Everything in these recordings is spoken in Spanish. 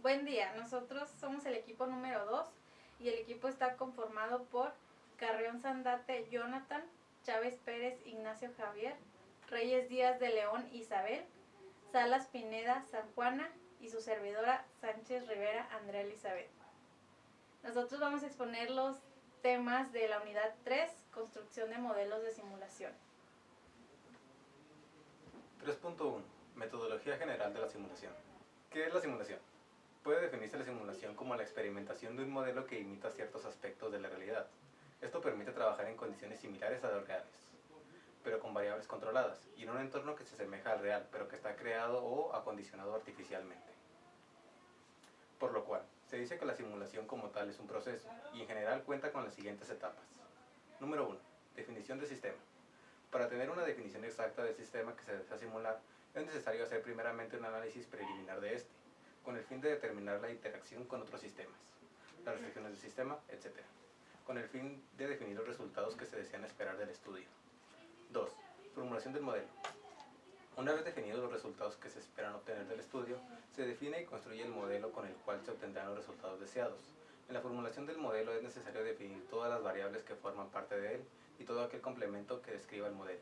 Buen día, nosotros somos el equipo número 2 y el equipo está conformado por Carrión Sandate Jonathan, Chávez Pérez Ignacio Javier, Reyes Díaz de León Isabel, Salas Pineda San Juana y su servidora Sánchez Rivera Andrea Elizabeth. Nosotros vamos a exponer los temas de la unidad 3, construcción de modelos de simulación. 3.1. Metodología general de la simulación. ¿Qué es la simulación? Puede definirse la simulación como la experimentación de un modelo que imita ciertos aspectos de la realidad. Esto permite trabajar en condiciones similares a las reales, pero con variables controladas, y en un entorno que se asemeja al real, pero que está creado o acondicionado artificialmente. Por lo cual, se dice que la simulación como tal es un proceso, y en general cuenta con las siguientes etapas. Número 1. Definición de sistema. Para tener una definición exacta del sistema que se desea simular, es necesario hacer primeramente un análisis preliminar de este, con el fin de determinar la interacción con otros sistemas, las restricciones del sistema, etc., con el fin de definir los resultados que se desean esperar del estudio. 2. Formulación del modelo. Una vez definidos los resultados que se esperan obtener del estudio, se define y construye el modelo con el cual se obtendrán los resultados deseados. En la formulación del modelo es necesario definir todas las variables que forman parte de él y todo aquel complemento que describa el modelo.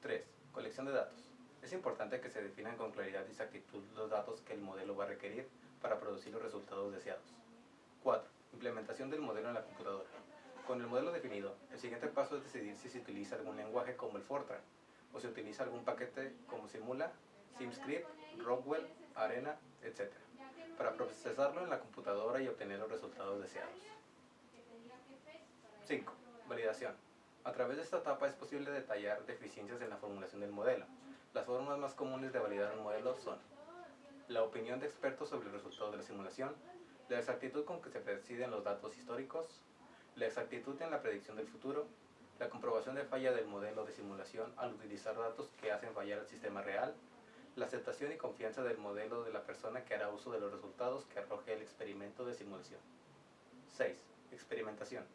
3. Colección de datos. Es importante que se definan con claridad y exactitud los datos que el modelo va a requerir para producir los resultados deseados. 4. Implementación del modelo en la computadora. Con el modelo definido, el siguiente paso es decidir si se utiliza algún lenguaje como el Fortran, o se utiliza algún paquete como Simula, SimScript, Rockwell, Arena, etc., para procesarlo en la computadora y obtener los resultados deseados. 5. Validación. A través de esta etapa es posible detallar deficiencias en la formulación del modelo. Las formas más comunes de validar un modelo son la opinión de expertos sobre el resultado de la simulación, la exactitud con que se presiden los datos históricos, la exactitud en la predicción del futuro, la comprobación de falla del modelo de simulación al utilizar datos que hacen fallar al sistema real, la aceptación y confianza del modelo de la persona que hará uso de los resultados que arroje el experimento de simulación. 6. Experimentación.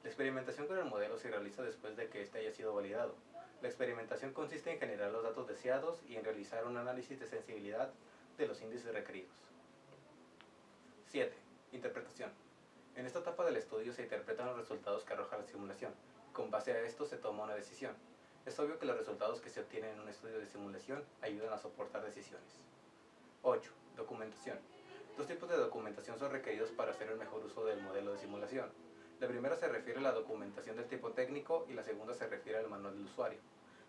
La experimentación con el modelo se realiza después de que éste haya sido validado. La experimentación consiste en generar los datos deseados y en realizar un análisis de sensibilidad de los índices requeridos. 7. Interpretación. En esta etapa del estudio se interpretan los resultados que arroja la simulación. Con base a esto se toma una decisión. Es obvio que los resultados que se obtienen en un estudio de simulación ayudan a soportar decisiones. 8. Documentación. Dos tipos de documentación son requeridos para hacer el mejor uso del modelo de simulación. La primera se refiere a la documentación del tipo técnico y la segunda se refiere al manual del usuario,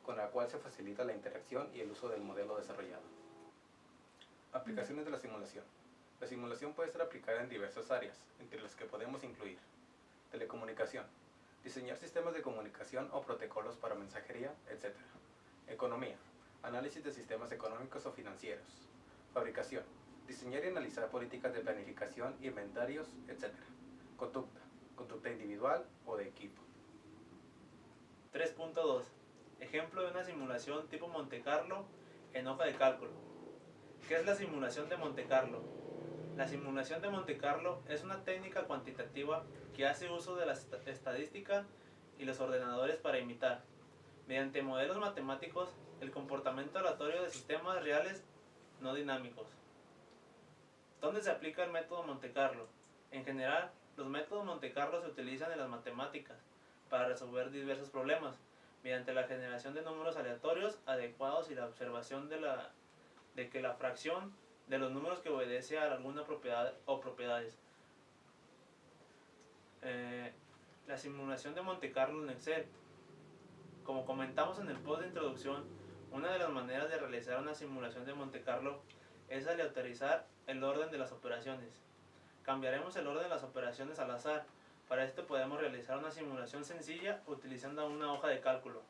con la cual se facilita la interacción y el uso del modelo desarrollado. Aplicaciones de la simulación. La simulación puede ser aplicada en diversas áreas, entre las que podemos incluir telecomunicación, diseñar sistemas de comunicación o protocolos para mensajería, etc. Economía, análisis de sistemas económicos o financieros. Fabricación, diseñar y analizar políticas de planificación, inventarios, etc. Conducta individual o de equipo. 3.2. Ejemplo de una simulación tipo Monte Carlo en hoja de cálculo. ¿Qué es la simulación de Monte Carlo? La simulación de Monte Carlo es una técnica cuantitativa que hace uso de la estadística y los ordenadores para imitar, mediante modelos matemáticos, el comportamiento aleatorio de sistemas reales no dinámicos. ¿Dónde se aplica el método Monte Carlo? En general, los métodos Monte Carlo se utilizan en las matemáticas para resolver diversos problemas, mediante la generación de números aleatorios adecuados y la observación de que la fracción de los números que obedece a alguna propiedad o propiedades. La simulación de Monte Carlo en Excel. Como comentamos en el post de introducción, una de las maneras de realizar una simulación de Monte Carlo es aleatorizar el orden de las operaciones. Cambiaremos el orden de las operaciones al azar. Para esto podemos realizar una simulación sencilla utilizando una hoja de cálculo.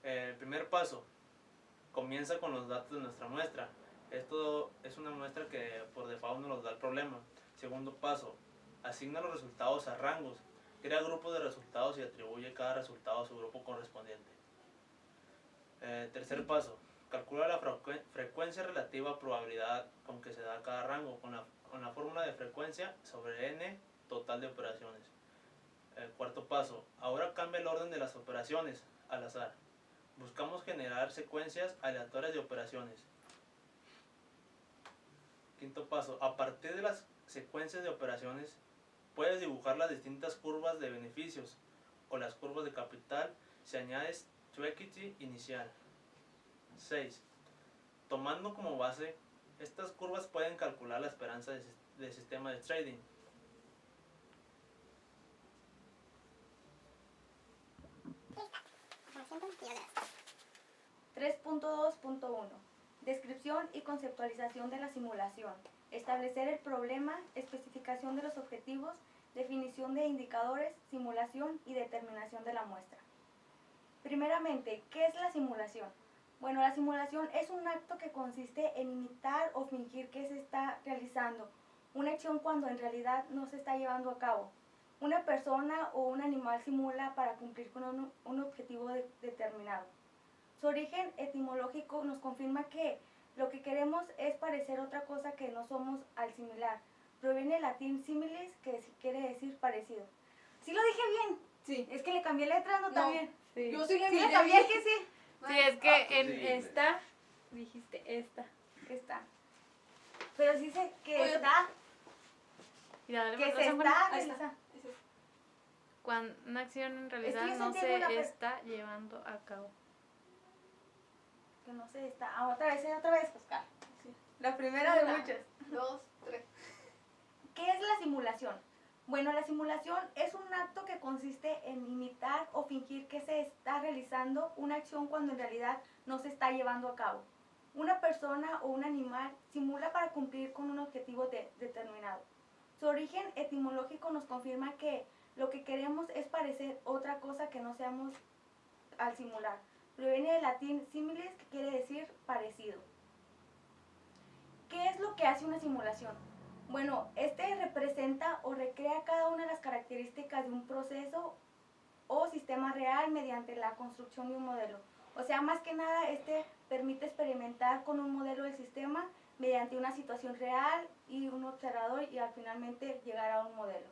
El primer paso comienza con los datos de nuestra muestra. Esto es una muestra que por default nos los da el problema. Segundo paso, asigna los resultados a rangos. Crea grupos de resultados y atribuye cada resultado a su grupo correspondiente. Tercer paso, calcula la frecuencia relativa a probabilidad con que se da cada rango con la fórmula de frecuencia sobre n total de operaciones. Cuarto paso, ahora cambia el orden de las operaciones al azar. Buscamos generar secuencias aleatorias de operaciones. Quinto paso, a partir de las secuencias de operaciones, puedes dibujar las distintas curvas de beneficios o las curvas de capital si añades tu equity inicial. 6. Tomando como base, estas curvas pueden calcular la esperanza del sistema de trading. Listo. 3.2.1. Descripción y conceptualización de la simulación. Establecer el problema, especificación de los objetivos, definición de indicadores, simulación y determinación de la muestra. Primeramente, ¿qué es la simulación? Bueno, la simulación es un acto que consiste en imitar o fingir que se está realizando una acción cuando en realidad no se está llevando a cabo. Una persona o un animal simula para cumplir con un objetivo determinado. Su origen etimológico nos confirma que lo que queremos es parecer otra cosa que no somos al similar. Proviene del latín similis, que quiere decir parecido. ¿Sí lo dije bien? Sí. Es que le cambié letras, ¿no? También. Sí. Yo sí le Sí, le miré cambié, bien. que sí. Sí, es que en Sí, esta dijiste esta. Que está. Pero sí sé que Oye, está, Y dale que más se razón, está Ahí está. realizando. cuando una acción en realidad yo no sí entiendo se la está llevando a cabo. Que no sé, está. Ah, otra vez, Oscar. Sí. La primera de Una, muchas. 2, 3. ¿Qué es la simulación? Bueno, la simulación es un acto que consiste en imitar o fingir que se está realizando una acción cuando en realidad no se está llevando a cabo. Una persona o un animal simula para cumplir con un objetivo determinado. Su origen etimológico nos confirma que lo que queremos es parecer otra cosa que no seamos al simular. Proviene del latín similis, que quiere decir parecido. ¿Qué es lo que hace una simulación? Bueno, este representa o recrea cada una de las características de un proceso o sistema real mediante la construcción de un modelo. O sea, más que nada, este permite experimentar con un modelo del sistema mediante una situación real y un observador y al finalmente llegar a un modelo.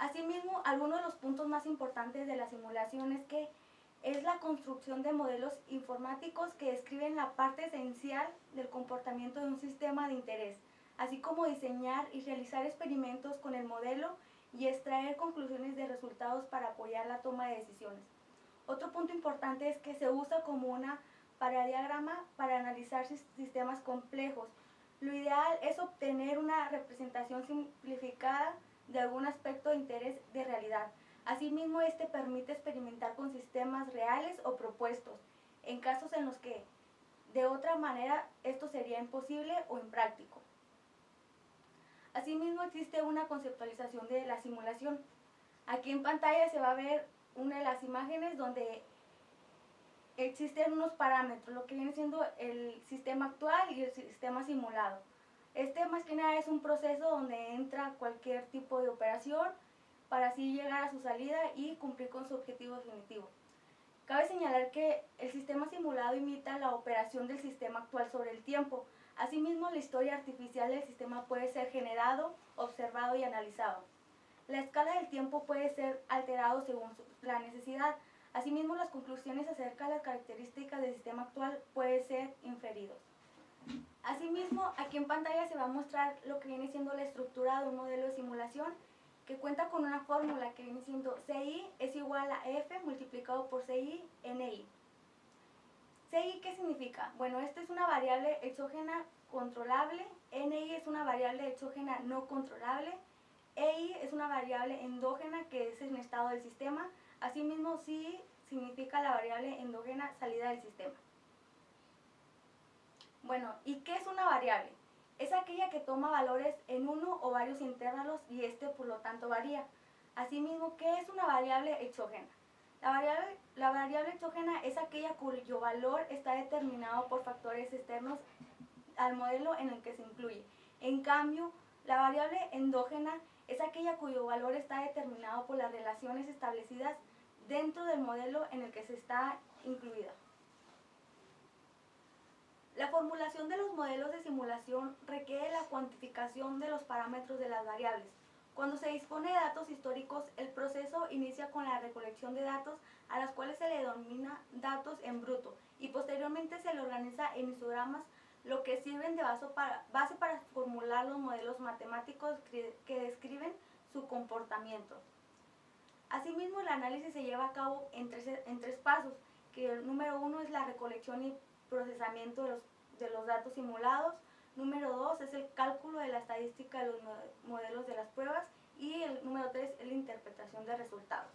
Asimismo, algunos de los puntos más importantes de la simulación es que es la construcción de modelos informáticos que describen la parte esencial del comportamiento de un sistema de interés, así como diseñar y realizar experimentos con el modelo y extraer conclusiones de resultados para apoyar la toma de decisiones. Otro punto importante es que se usa como una paradiagrama para analizar sistemas complejos. Lo ideal es obtener una representación simplificada de algún aspecto de interés de realidad. Asimismo, este permite experimentar con sistemas reales o propuestos, en casos en los que de otra manera esto sería imposible o impráctico. Asimismo, existe una conceptualización de la simulación. Aquí en pantalla se va a ver una de las imágenes donde existen unos parámetros, lo que viene siendo el sistema actual y el sistema simulado. Este más que nada es un proceso donde entra cualquier tipo de operación para así llegar a su salida y cumplir con su objetivo definitivo. Cabe señalar que el sistema simulado imita la operación del sistema actual sobre el tiempo. Asimismo, la historia artificial del sistema puede ser generado, observado y analizado. La escala del tiempo puede ser alterado según la necesidad. Asimismo, las conclusiones acerca de las características del sistema actual pueden ser inferidos. Asimismo, aquí en pantalla se va a mostrar lo que viene siendo la estructura de un modelo de simulación que cuenta con una fórmula que viene siendo CI es igual a F multiplicado por CI NI. CI, ¿qué significa? Bueno, esta es una variable exógena controlable, NI es una variable exógena no controlable, EI es una variable endógena que es en estado del sistema, asimismo CI significa la variable endógena salida del sistema. Bueno, ¿y qué es una variable? Es aquella que toma valores en uno o varios intervalos y este por lo tanto varía. Asimismo, ¿qué es una variable exógena? La variable exógena es aquella cuyo valor está determinado por factores externos al modelo en el que se incluye. En cambio, la variable endógena es aquella cuyo valor está determinado por las relaciones establecidas dentro del modelo en el que se está incluida. La formulación de los modelos de simulación requiere la cuantificación de los parámetros de las variables. Cuando se dispone de datos históricos, el proceso inicia con la recolección de datos a las cuales se le denomina datos en bruto y posteriormente se le organiza en histogramas, lo que sirven de base para formular los modelos matemáticos que describen su comportamiento. Asimismo, el análisis se lleva a cabo en tres pasos, que el número 1 es la recolección y procesamiento de los datos simulados, número 2 es el cálculo de la estadística de los modelos de las pruebas y el número 3 es la interpretación de resultados.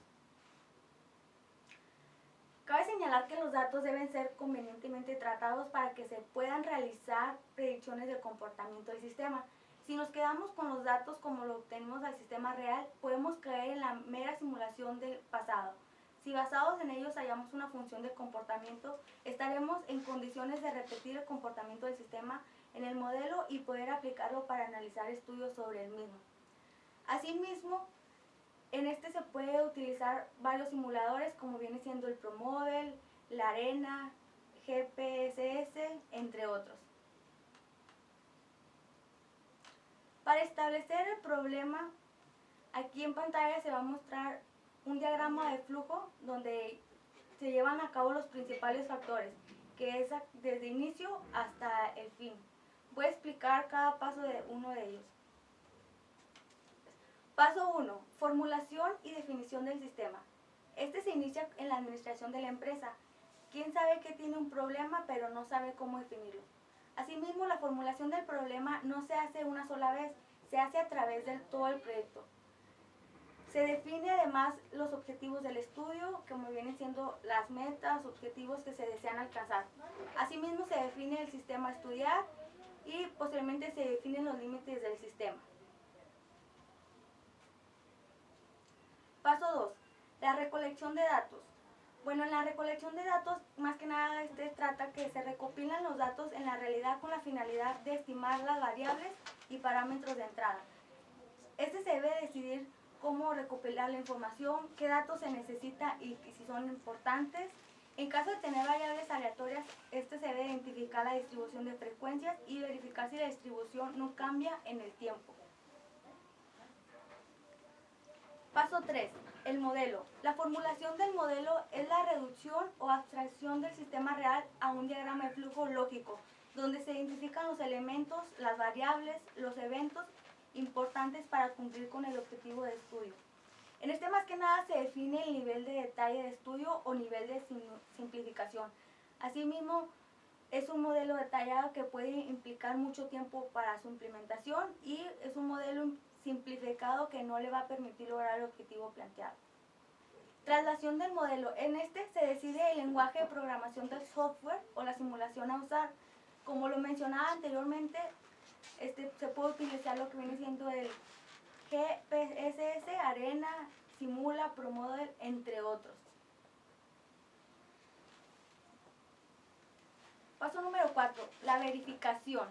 Cabe señalar que los datos deben ser convenientemente tratados para que se puedan realizar predicciones del comportamiento del sistema. Si nos quedamos con los datos como lo obtenemos al sistema real, podemos caer en la mera simulación del pasado. Si basados en ellos hallamos una función de comportamiento, estaremos en condiciones de repetir el comportamiento del sistema en el modelo y poder aplicarlo para analizar estudios sobre el mismo. Asimismo, en este se puede utilizar varios simuladores como viene siendo el ProModel, la Arena, GPSS, entre otros. Para establecer el problema, aquí en pantalla se va a mostrar un diagrama de flujo donde se llevan a cabo los principales factores, que es desde inicio hasta el fin. Voy a explicar cada paso de uno de ellos. Paso 1. Formulación y definición del sistema. Este se inicia en la administración de la empresa. ¿Quién sabe que tiene un problema pero no sabe cómo definirlo? Asimismo, la formulación del problema no se hace una sola vez, se hace a través de todo el proyecto. Se define además los objetivos del estudio, como vienen siendo las metas, objetivos que se desean alcanzar. Asimismo, se define el sistema a estudiar y posteriormente se definen los límites del sistema. Paso 2. La recolección de datos. Bueno, en la recolección de datos, más que nada, trata que se recopilan los datos en la realidad con la finalidad de estimar las variables y parámetros de entrada. Se debe decidir cómo recopilar la información, qué datos se necesita y si son importantes. En caso de tener variables aleatorias, se debe identificar la distribución de frecuencias y verificar si la distribución no cambia en el tiempo. Paso 3. El modelo. La formulación del modelo es la reducción o abstracción del sistema real a un diagrama de flujo lógico, donde se identifican los elementos, las variables, los eventos importantes para cumplir con el objetivo de estudio. En más que nada se define el nivel de detalle de estudio o nivel de simplificación. Asimismo, es un modelo detallado que puede implicar mucho tiempo para su implementación y es un modelo simplificado que no le va a permitir lograr el objetivo planteado. Traslación del modelo. En se decide el lenguaje de programación del software o la simulación a usar. Como lo mencionaba anteriormente, se puede utilizar lo que viene siendo el GPSS, Arena, Simula, ProModel, entre otros. Paso número 4. La verificación.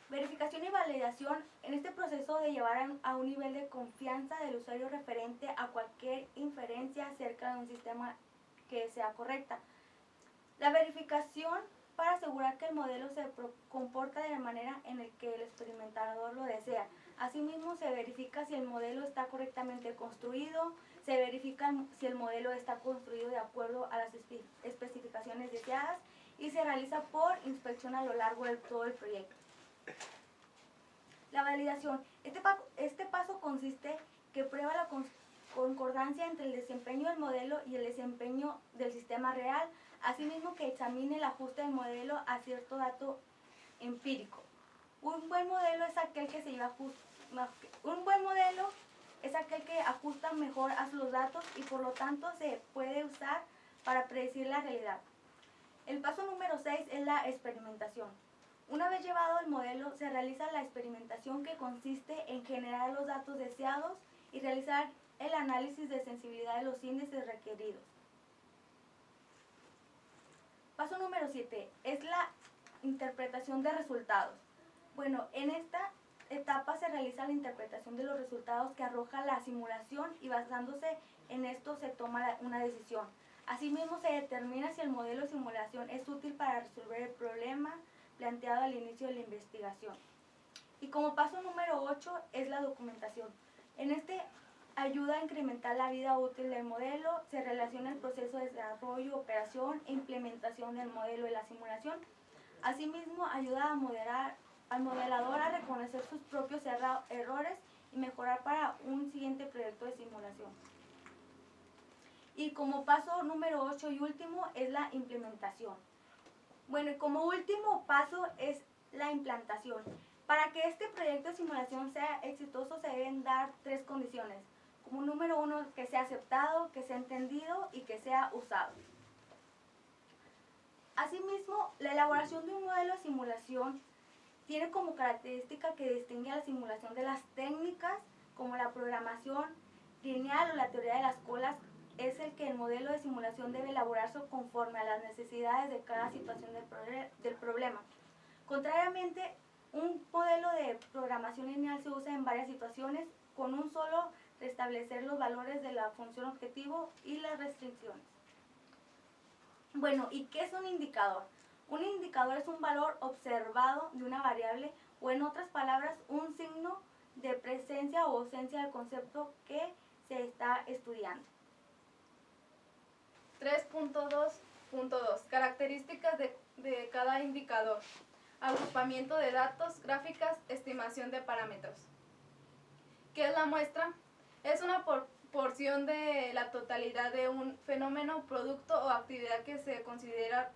Verificación y validación en este proceso de llevar a un nivel de confianza del usuario referente a cualquier inferencia acerca de un sistema que sea correcta. La verificación para asegurar que el modelo se comporta de la manera en la que el experimentador lo desea. Asimismo, se verifica si el modelo está correctamente construido, se verifica si el modelo está construido de acuerdo a las especificaciones deseadas y se realiza por inspección a lo largo de todo el proyecto. La validación. Este paso consiste que prueba la concordancia entre el desempeño del modelo y el desempeño del sistema real, asimismo que examine el ajuste del modelo a cierto dato empírico. Un buen modelo es aquel que ajusta mejor a los datos y por lo tanto se puede usar para predecir la realidad. El paso número 6 es la experimentación. Una vez llevado el modelo, se realiza la experimentación que consiste en generar los datos deseados y realizar el análisis de sensibilidad de los índices requeridos. Paso número 7 es la interpretación de resultados. Bueno, en esta etapa se realiza la interpretación de los resultados que arroja la simulación y basándose en esto se toma una decisión. Asimismo, se determina si el modelo de simulación es útil para resolver el problema planteado al inicio de la investigación. Y como paso número 8 es la documentación. En ayuda a incrementar la vida útil del modelo, se relaciona el proceso de desarrollo, operación e implementación del modelo de la simulación. Asimismo, ayuda al modelador a reconocer sus propios errores y mejorar para un siguiente proyecto de simulación. Y como paso número 8 y último es la implementación. Bueno, y como último paso es la implantación. Para que este proyecto de simulación sea exitoso se deben dar 3 condiciones. Como número 1, que sea aceptado, que sea entendido y que sea usado. Asimismo, la elaboración de un modelo de simulación tiene como característica que distingue a la simulación de las técnicas como la programación lineal o la teoría de las colas. Es el que el modelo de simulación debe elaborarse conforme a las necesidades de cada situación del problema. Contrariamente, un modelo de programación lineal se usa en varias situaciones con un solo restablecer los valores de la función objetivo y las restricciones. Bueno, ¿y qué es un indicador? Un indicador es un valor observado de una variable o, en otras palabras, un signo de presencia o ausencia del concepto que se está estudiando. 3.2.2 Características de cada indicador. Agrupamiento de datos, gráficas, estimación de parámetros. ¿Qué es la muestra? Es una porción de la totalidad de un fenómeno, producto o actividad que se considera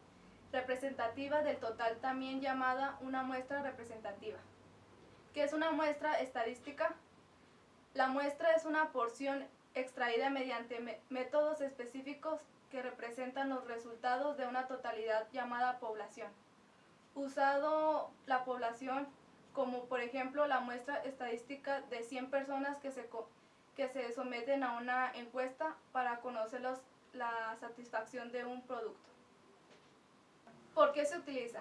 representativa del total, también llamada una muestra representativa. ¿Qué es una muestra estadística? La muestra es una porción extraída mediante métodos específicos que representan los resultados de una totalidad llamada población. Usado la población como, por ejemplo, la muestra estadística de 100 personas que se someten a una encuesta para conocer la satisfacción de un producto. ¿Por qué se utiliza?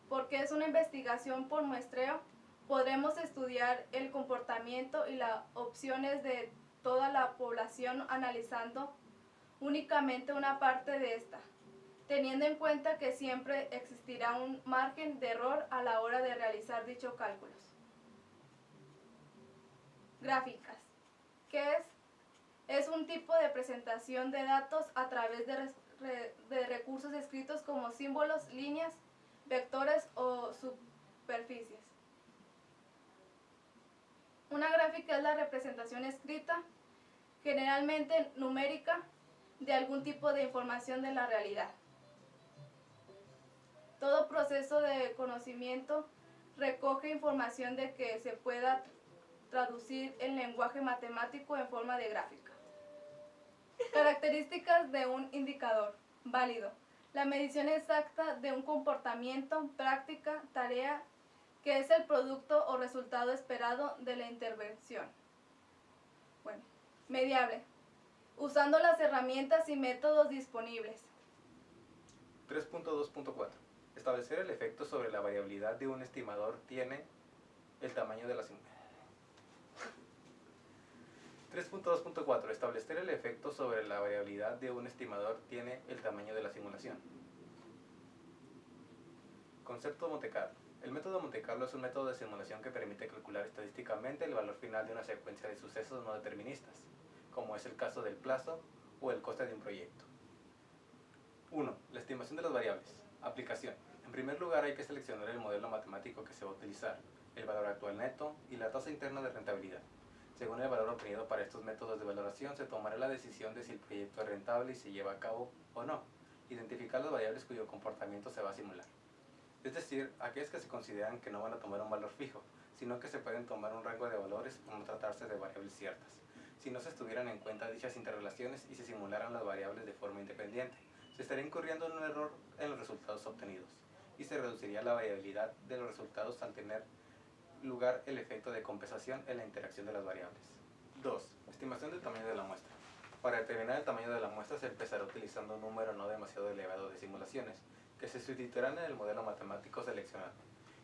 Porque es una investigación por muestreo. Podremos estudiar el comportamiento y las opciones de toda la población analizando únicamente una parte de esta, teniendo en cuenta que siempre existirá un margen de error a la hora de realizar dichos cálculos. Gráficas. ¿Qué es? Es un tipo de presentación de datos a través de recursos escritos como símbolos, líneas, vectores o superficies. Una gráfica es la representación escrita, generalmente numérica, de algún tipo de información de la realidad. Todo proceso de conocimiento recoge información de que se pueda traducir en lenguaje matemático en forma de gráfica. Características de un indicador válido. La medición exacta de un comportamiento, práctica, tarea, que es el producto o resultado esperado de la intervención. Bueno, mediable. Usando las herramientas y métodos disponibles. 3.2.4 Establecer el efecto sobre la variabilidad de un estimador tiene el tamaño de la simulación. 3.2.4 Establecer el efecto sobre la variabilidad de un estimador tiene el tamaño de la simulación. Concepto Monte Carlo. El método Monte Carlo es un método de simulación que permite calcular estadísticamente el valor final de una secuencia de sucesos no deterministas, como es el caso del plazo o el coste de un proyecto. 1. La estimación de las variables. Aplicación. En primer lugar, hay que seleccionar el modelo matemático que se va a utilizar, el valor actual neto y la tasa interna de rentabilidad. Según el valor obtenido para estos métodos de valoración, se tomará la decisión de si el proyecto es rentable y se lleva a cabo o no. Identificar las variables cuyo comportamiento se va a simular. Es decir, aquellas que se consideran que no van a tomar un valor fijo, sino que se pueden tomar un rango de valores por no tratarse de variables ciertas. Si no se estuvieran en cuenta dichas interrelaciones y se simularan las variables de forma independiente, se estaría incurriendo en un error en los resultados obtenidos y se reduciría la variabilidad de los resultados al tener lugar el efecto de compensación en la interacción de las variables. 2. Estimación del tamaño de la muestra. Para determinar el tamaño de la muestra se empezará utilizando un número no demasiado elevado de simulaciones, que se sustituirán en el modelo matemático seleccionado,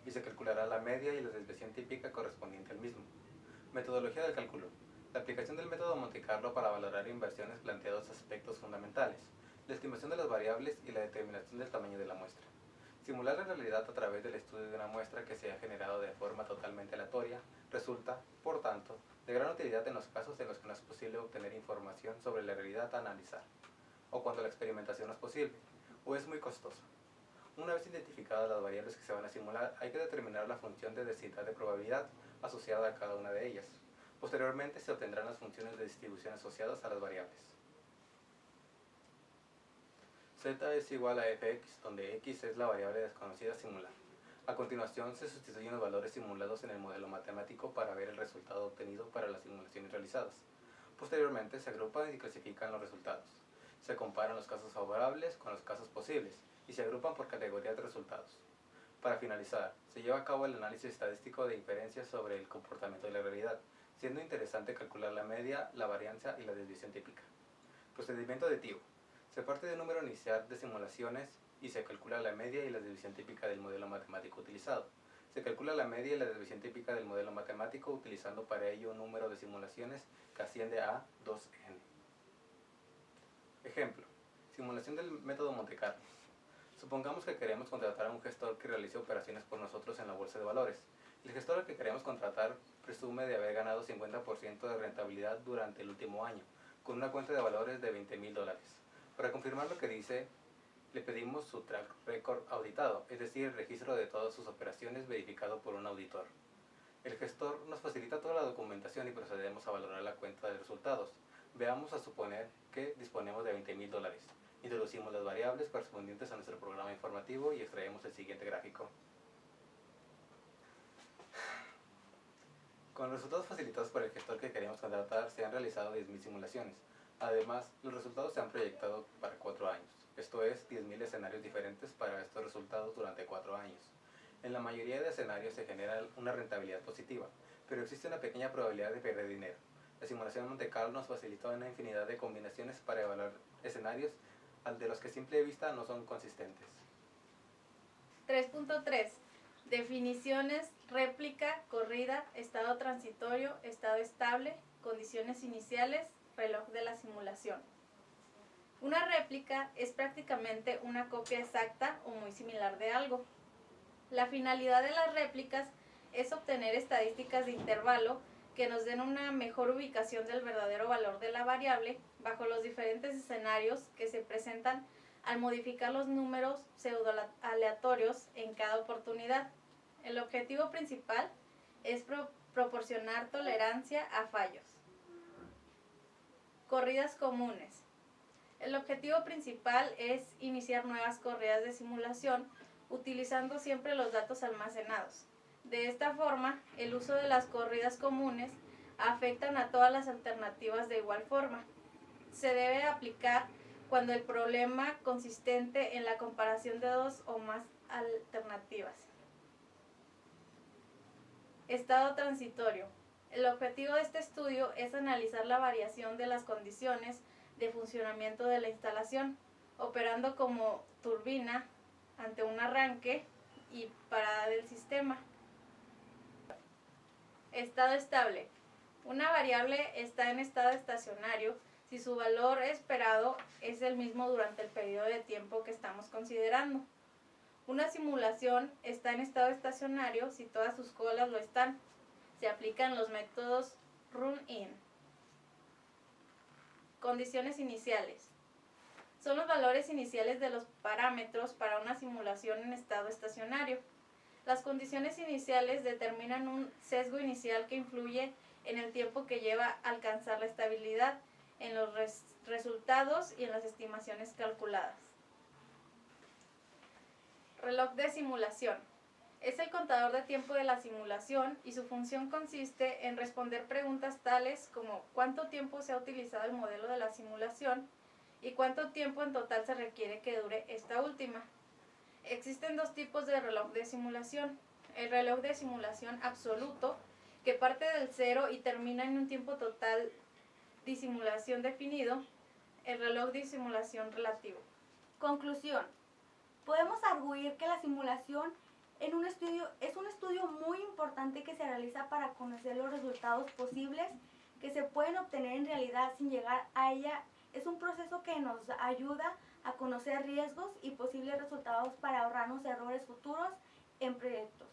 y se calculará la media y la desviación típica correspondiente al mismo. Metodología del cálculo. La aplicación del método Monte Carlo para valorar inversiones plantea dos aspectos fundamentales: la estimación de las variables y la determinación del tamaño de la muestra. Simular la realidad a través del estudio de una muestra que se ha generado de forma totalmente aleatoria resulta, por tanto, de gran utilidad en los casos en los que no es posible obtener información sobre la realidad a analizar, o cuando la experimentación no es posible, o es muy costosa, Una vez identificadas las variables que se van a simular, hay que determinar la función de densidad de probabilidad asociada a cada una de ellas. Posteriormente se obtendrán las funciones de distribución asociadas a las variables. Z es igual a fx, donde x es la variable desconocida a simular. A continuación se sustituyen los valores simulados en el modelo matemático para ver el resultado obtenido para las simulaciones realizadas. Posteriormente se agrupan y clasifican los resultados. Se comparan los casos favorables con los casos posibles y se agrupan por categorías de resultados. Para finalizar, se lleva a cabo el análisis estadístico de inferencias sobre el comportamiento de la realidad, siendo interesante calcular la media, la varianza y la desviación típica. Procedimiento aditivo. Se parte de un número inicial de simulaciones y se calcula la media y la desviación típica del modelo matemático utilizado. Se calcula la media y la desviación típica del modelo matemático utilizando para ello un número de simulaciones que asciende a 2n. Ejemplo. Simulación del método Monte Carlo. Supongamos que queremos contratar a un gestor que realice operaciones por nosotros en la bolsa de valores. El gestor al que queremos contratar presume de haber ganado 50% de rentabilidad durante el último año, con una cuenta de valores de $20,000. Para confirmar lo que dice, le pedimos su track record auditado, es decir, el registro de todas sus operaciones verificado por un auditor. El gestor nos facilita toda la documentación y procedemos a valorar la cuenta de resultados. Veamos a suponer que disponemos de $20,000. Introducimos las variables correspondientes a nuestro programa informativo y extraemos el siguiente gráfico. Con los resultados facilitados por el gestor que queremos contratar, se han realizado 10,000 simulaciones. Además, los resultados se han proyectado para 4 años. Esto es, 10,000 escenarios diferentes para estos resultados durante 4 años. En la mayoría de escenarios se genera una rentabilidad positiva, pero existe una pequeña probabilidad de perder dinero. La simulación Monte Carlo nos facilitó una infinidad de combinaciones para evaluar escenarios de los que a simple vista no son consistentes. 3.3. Definiciones, réplica, corrida, estado transitorio, estado estable, condiciones iniciales, reloj de la simulación. Una réplica es prácticamente una copia exacta o muy similar de algo. La finalidad de las réplicas es obtener estadísticas de intervalo que nos den una mejor ubicación del verdadero valor de la variable bajo los diferentes escenarios que se presentan al modificar los números pseudo-aleatorios en cada oportunidad. El objetivo principal es proporcionar tolerancia a fallos. Corridas comunes. El objetivo principal es iniciar nuevas corridas de simulación utilizando siempre los datos almacenados. De esta forma, el uso de las corridas comunes afectan a todas las alternativas de igual forma. Se debe aplicar cuando el problema consistente en la comparación de dos o más alternativas. Estado transitorio. El objetivo de este estudio es analizar la variación de las condiciones de funcionamiento de la instalación, operando como turbina ante un arranque y parada del sistema. Estado estable. Una variable está en estado estacionario si su valor esperado es el mismo durante el periodo de tiempo que estamos considerando. Una simulación está en estado estacionario si todas sus colas lo están. Se aplican los métodos run-in. Condiciones iniciales. Son los valores iniciales de los parámetros para una simulación en estado estacionario. Las condiciones iniciales determinan un sesgo inicial que influye en el tiempo que lleva a alcanzar la estabilidad, en los resultados y en las estimaciones calculadas. Reloj de simulación. Es el contador de tiempo de la simulación y su función consiste en responder preguntas tales como ¿cuánto tiempo se ha utilizado el modelo de la simulación? Y ¿cuánto tiempo en total se requiere que dure esta última? Existen dos tipos de reloj de simulación. El reloj de simulación absoluto, que parte del cero y termina en un tiempo total de simulación definido. El reloj de simulación relativo. Conclusión. Podemos arguir que la simulación es un estudio muy importante que se realiza para conocer los resultados posibles que se pueden obtener en realidad sin llegar a ella. Es un proceso que nos ayuda a conocer riesgos y posibles resultados para ahorrarnos errores futuros en proyectos.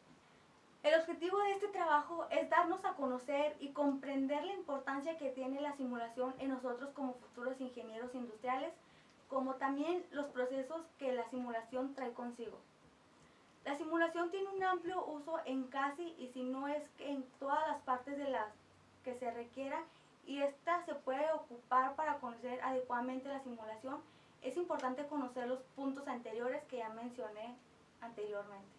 El objetivo de este trabajo es darnos a conocer y comprender la importancia que tiene la simulación en nosotros como futuros ingenieros industriales, como también los procesos que la simulación trae consigo. La simulación tiene un amplio uso en casi, y si no es que en todas las partes de las que se requiera, y esta se puede ocupar para conocer adecuadamente la simulación. Es importante conocer los puntos anteriores que ya mencioné anteriormente.